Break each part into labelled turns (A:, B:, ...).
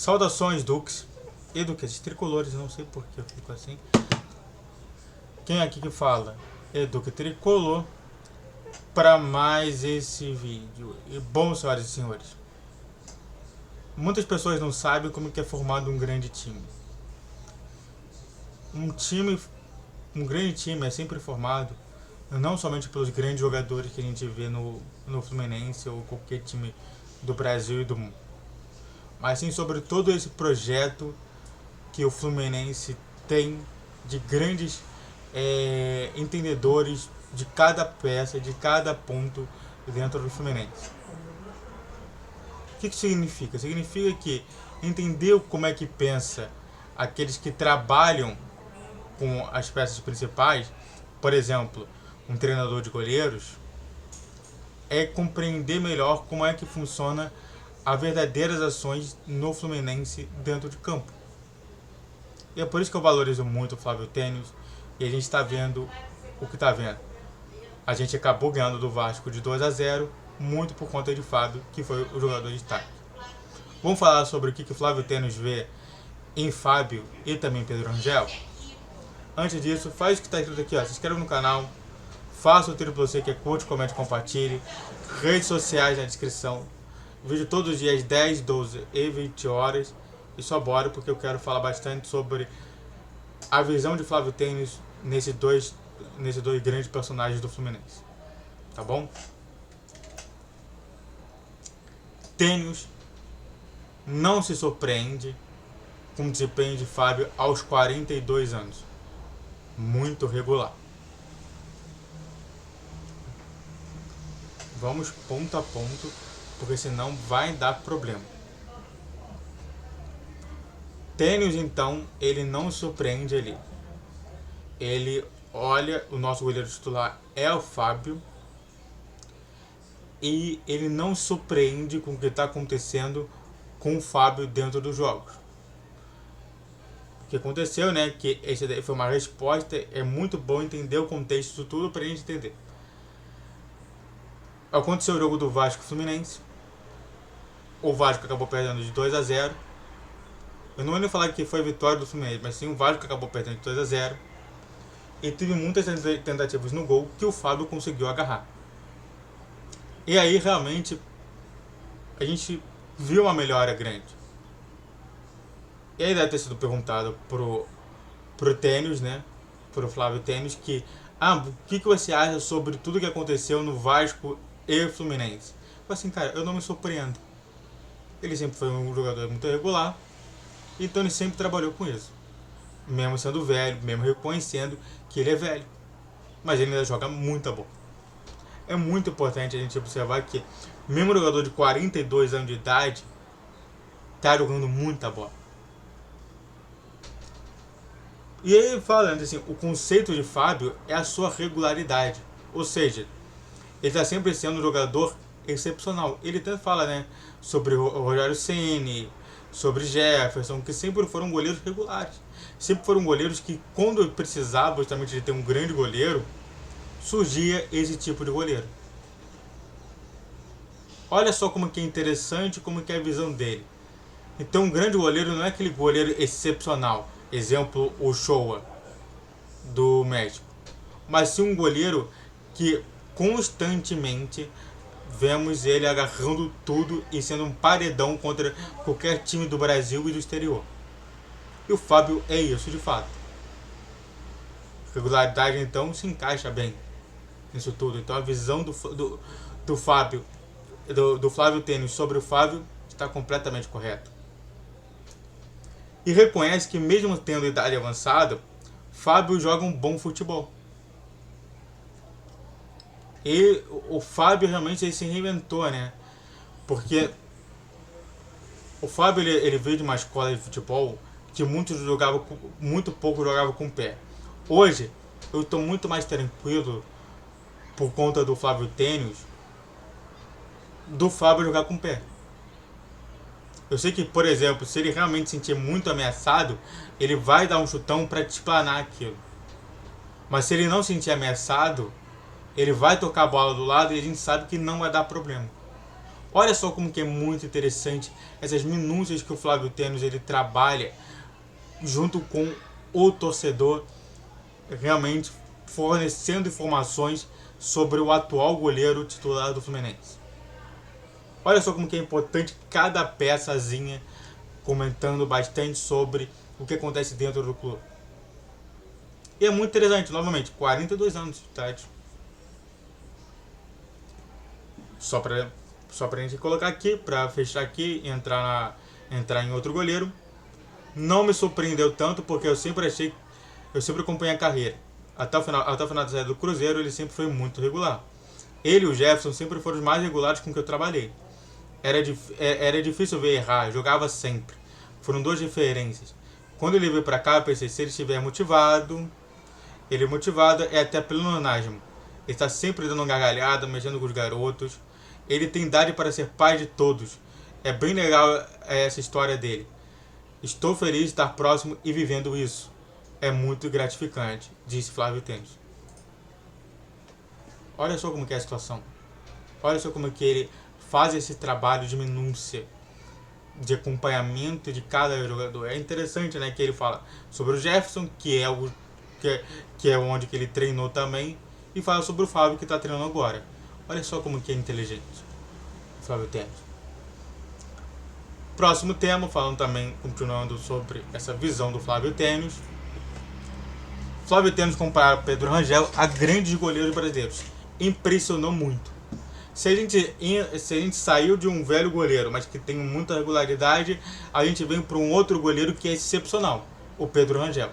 A: Saudações, Dukes e Duques tricolores, não sei por que eu fico assim. Quem é aqui que fala? Duque Tricolor para mais esse vídeo. E bom, senhoras e senhores, muitas pessoas não sabem como que é formado um grande time. Um grande time é sempre formado não somente pelos grandes jogadores que a gente vê no Fluminense ou qualquer time do Brasil e do mundo, mas sim sobre todo esse projeto que o Fluminense tem de grandes entendedores de cada peça, de cada ponto dentro do Fluminense. O que significa? Significa que entender como é que pensa aqueles que trabalham com as peças principais, por exemplo, um treinador de goleiros, é compreender melhor como é que funciona as verdadeiras ações no Fluminense dentro de campo. E é por isso que eu valorizo muito o Flávio Tênis, e a gente está vendo o que está vendo. A gente acabou ganhando do Vasco de 2-0, muito por conta de Fábio, que foi o jogador de destaque. Vamos falar sobre o que o Flávio Tênis vê em Fábio e também Pedro Angel? Antes disso, faz o que está escrito aqui, ó. Se inscreva no canal, faça o tiro para você que é curte, comente, compartilhe. Redes sociais na descrição. Vídeo todos os dias 10, 12 e 20 horas. E só bora porque eu quero falar bastante sobre a visão de Flávio Tênis nesses dois grandes personagens do Fluminense. Tá bom? Tênis não se surpreende com o desempenho de Fábio aos 42 anos. Muito regular. Vamos ponto a ponto, porque senão vai dar problema. Tênis, então, ele não surpreende ali. Ele olha, o nosso goleiro titular é o Fábio, e ele não surpreende com o que está acontecendo com o Fábio dentro dos jogos. O que aconteceu, né? Que esse daí foi uma resposta. É muito bom entender o contexto disso tudo para a gente entender. Aconteceu o jogo do Vasco Fluminense. O Vasco acabou perdendo de 2-0. Eu não vou nem falar que foi a vitória do Fluminense, mas sim o Vasco acabou perdendo de 2-0. E teve muitas tentativas no gol que o Fábio conseguiu agarrar. E aí realmente a gente viu uma melhora grande. E aí deve ter sido perguntado pro Tênis, né? Pro Flávio Tênis, que o que você acha sobre tudo que aconteceu no Vasco e Fluminense? Eu assim, cara, eu não me surpreendo. Ele sempre foi um jogador muito regular, então ele sempre trabalhou com isso. Mesmo sendo velho, mesmo reconhecendo que ele é velho. Mas ele ainda joga muita bola. É muito importante a gente observar que mesmo um jogador de 42 anos de idade tá jogando muita bola. E aí falando assim, o conceito de Fábio é a sua regularidade. Ou seja, ele está sempre sendo um jogador excepcional. Ele até fala, né, sobre o Rogério Ceni, sobre Jefferson, que sempre foram goleiros regulares. Sempre foram goleiros que, quando precisava justamente de ter um grande goleiro, surgia esse tipo de goleiro. Olha só como que é interessante, como que é a visão dele. Então, um grande goleiro não é aquele goleiro excepcional. Exemplo, o Showa do México. Mas sim um goleiro que constantemente vemos ele agarrando tudo e sendo um paredão contra qualquer time do Brasil e do exterior. E o Fábio é isso de fato. Regularidade então se encaixa bem nisso tudo. Então a visão do Fábio, do Flávio Tênis sobre o Fábio está completamente correta. E reconhece que mesmo tendo idade avançada, Fábio joga um bom futebol. E o Fábio realmente ele se reinventou, né? Porque o Fábio ele veio de uma escola de futebol que muito pouco jogava com o pé. Hoje eu estou muito mais tranquilo por conta do Flávio Tênis do Fábio jogar com o pé. Eu sei que, por exemplo, se ele realmente se sentir muito ameaçado, ele vai dar um chutão para desplanar aquilo. Mas se ele não se sentir ameaçado, ele vai tocar a bola do lado e a gente sabe que não vai dar problema. Olha só como que é muito interessante essas minúcias que o Flávio Tênis ele trabalha junto com o torcedor, realmente fornecendo informações sobre o atual goleiro titular do Fluminense. Olha só como que é importante cada peçazinha, comentando bastante sobre o que acontece dentro do clube. E é muito interessante, novamente, 42 anos de idade. Só pra gente colocar aqui, pra fechar aqui e entrar em outro goleiro. Não me surpreendeu tanto, porque eu sempre acompanhei a carreira. Até o final da saída do Cruzeiro, ele sempre foi muito regular. Ele e o Jefferson sempre foram os mais regulares com que eu trabalhei. Era difícil ver errar, jogava sempre. Foram duas referências. Quando ele veio pra cá, eu pensei, se ele estiver motivado, é até pleonasmo. Ele está sempre dando uma gargalhada, mexendo com os garotos. Ele tem idade para ser pai de todos. É bem legal essa história dele. Estou feliz de estar próximo e vivendo isso. É muito gratificante, disse Flávio Tênis. Olha só como que é a situação. Olha só como que ele faz esse trabalho de minúcia, de acompanhamento de cada jogador. É interessante, né, que ele fala sobre o Jefferson, que é onde que ele treinou também, e fala sobre o Fábio que está treinando agora. Olha só como que é inteligente Flávio Tênis. Próximo tema, falando também, continuando sobre essa visão do Flávio Tênis. Flávio Tênis compara Pedro Rangel a grandes goleiros brasileiros. Impressionou muito. Se a gente saiu de um velho goleiro, mas que tem muita regularidade, a gente vem para um outro goleiro que é excepcional, o Pedro Rangel.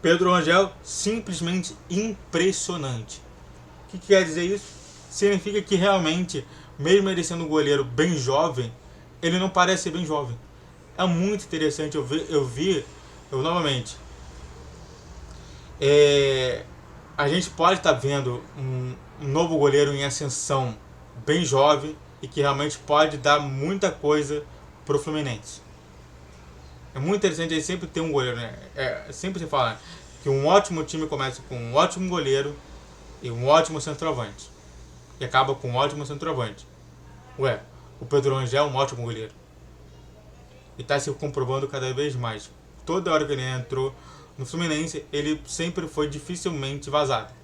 A: Pedro Rangel, simplesmente impressionante. O que quer dizer isso? Significa que realmente, mesmo ele sendo um goleiro bem jovem, ele não parece ser bem jovem. É muito interessante eu novamente. A gente pode estar vendo um novo goleiro em ascensão, bem jovem, e que realmente pode dar muita coisa pro Fluminense. É muito interessante, ele sempre tem um goleiro, né? Sempre se fala que um ótimo time começa com um ótimo goleiro e um ótimo centroavante. E acaba com um ótimo centroavante. O Pedro Rangel é um ótimo goleiro. E está se comprovando cada vez mais. Toda hora que ele entrou no Fluminense, ele sempre foi dificilmente vazado.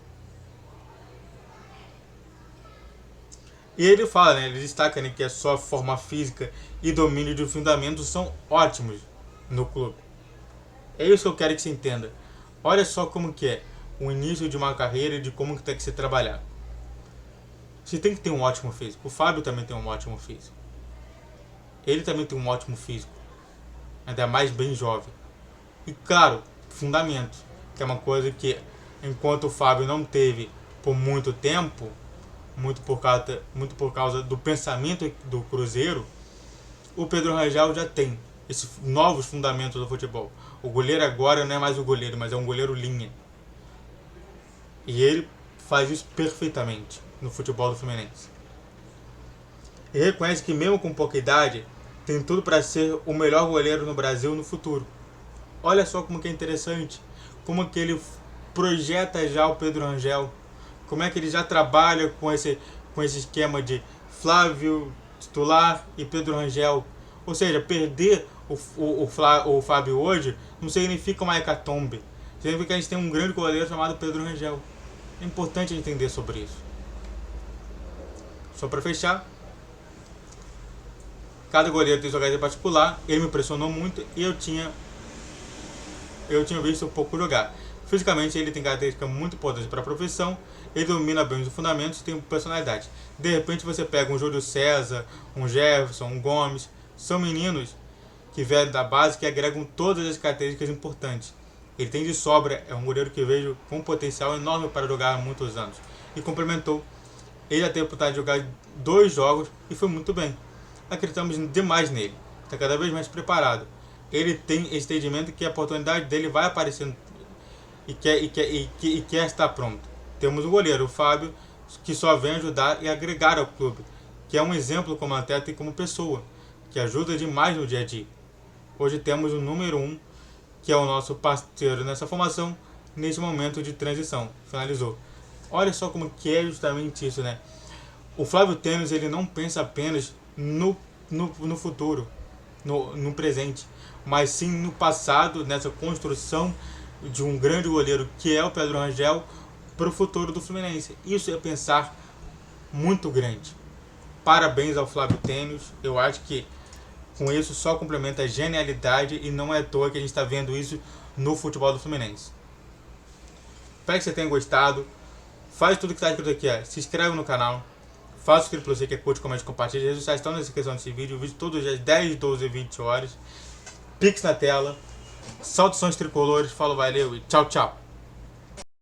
A: E ele fala, né? Ele destaca, né, que a sua forma física e domínio de fundamentos são ótimos no clube. É isso que eu quero que você entenda. Olha só como que é o início de uma carreira e de como que tem que ser trabalhado. Você tem que ter um ótimo físico. O Fábio também tem um ótimo físico. Ele também tem um ótimo físico. Ainda mais bem jovem. E claro, fundamento. Que é uma coisa que, enquanto o Fábio não teve por muito tempo, muito por causa do pensamento do Cruzeiro, o Pedro Rangel já tem esses novos fundamentos do futebol. O goleiro agora não é mais o goleiro, mas é um goleiro linha. E ele faz isso perfeitamente no futebol do Fluminense. E reconhece que mesmo com pouca idade, tem tudo para ser o melhor goleiro no Brasil no futuro. Olha só como que é interessante, como que ele projeta já o Pedro Rangel, como é que ele já trabalha com esse esquema de Flávio titular e Pedro Rangel. Ou seja, perder o Fábio hoje não significa uma hecatombe. Significa que a gente tem um grande goleiro chamado Pedro Rangel. É importante entender sobre isso. Só para fechar, cada goleiro tem sua carreira particular. Ele me impressionou muito e eu tinha visto um pouco jogar. Fisicamente ele tem características muito importantes para a profissão. Ele domina bem os fundamentos e tem personalidade. De repente você pega um Júlio César, um Jefferson, um Gomes. São meninos que vieram da base que agregam todas as características importantes. Ele tem de sobra, é um goleiro que vejo com um potencial enorme para jogar há muitos anos. E complementou. Ele já teve a oportunidade de jogar 2 jogos e foi muito bem. Acreditamos demais nele. Está cada vez mais preparado. Ele tem esse entendimento que a oportunidade dele vai aparecendo e quer estar pronto. Temos o goleiro, o Fábio, que só vem ajudar e agregar ao clube, que é um exemplo como atleta e como pessoa, que ajuda demais no dia a dia. Hoje temos o número 1, que é o nosso parceiro nessa formação, nesse momento de transição. Finalizou. olha só como que é justamente isso, né? O Flávio Tênis, ele não pensa apenas no futuro, no presente, mas sim no passado, nessa construção de um grande goleiro que é o Pedro Rangel para o futuro do Fluminense. Isso é pensar muito grande. Parabéns ao Flávio Tênis. Eu acho que com isso só complementa a genialidade e não é à toa que a gente está vendo isso no futebol do Fluminense. Espero que você tenha gostado. Faz tudo que está escrito aqui. Se inscreve no canal. Faça o que você quer, curte, comente, compartilha. As redes sociais estão na descrição desse vídeo. O vídeo todos os dias 10, 12 e 20 horas. Pix na tela. Saudações tricolores. Falou, valeu e tchau, tchau.